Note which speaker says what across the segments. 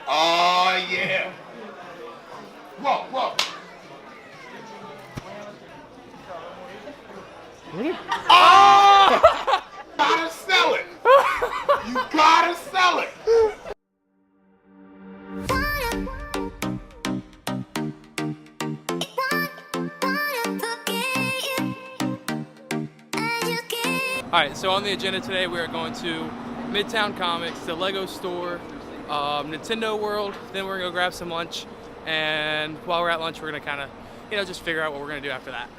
Speaker 1: Oh, yeah. Whoa, whoa. Oh! You gotta sell it. You gotta sell it.
Speaker 2: Alright, so on the agenda today we are going to Midtown Comics, the Lego store, Nintendo World, then we're going to go grab some lunch, and while we're at lunch we're going to kind of, just figure out what we're going to do after that.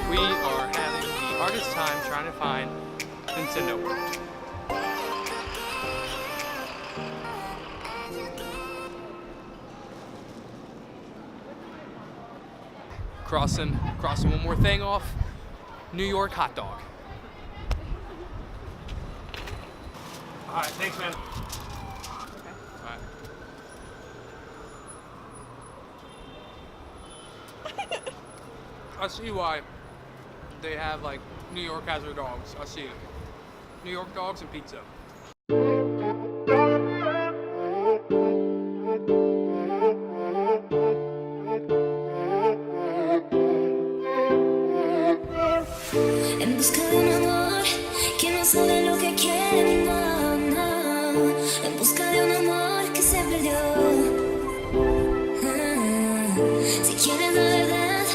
Speaker 2: We are having the hardest time trying to find Nintendo World. Crossing one more thing off. New York hot dog. Alright, thanks man. Alright. I see why they have like New York has their dogs. I see it. New York dogs and pizza.
Speaker 3: En busca de un amor que no sabe lo que quiere, no, no. En busca de un amor que se perdió. Si quieres la verdad,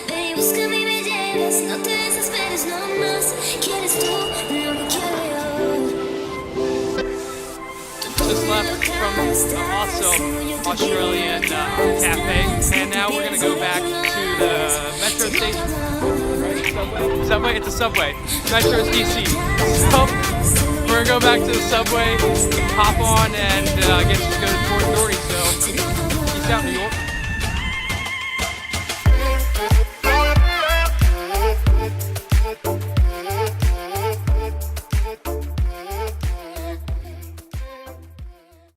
Speaker 3: ve y búscame y me llevas. No te desesperes, no más. Quieres tú lo que quiero yo.
Speaker 2: Just left from an awesome Australian cafe, and now we're gonna go back to the metro station. Subway? It's a subway. Metro's DC. So we're gonna go back to the subway, hop on, and get to go to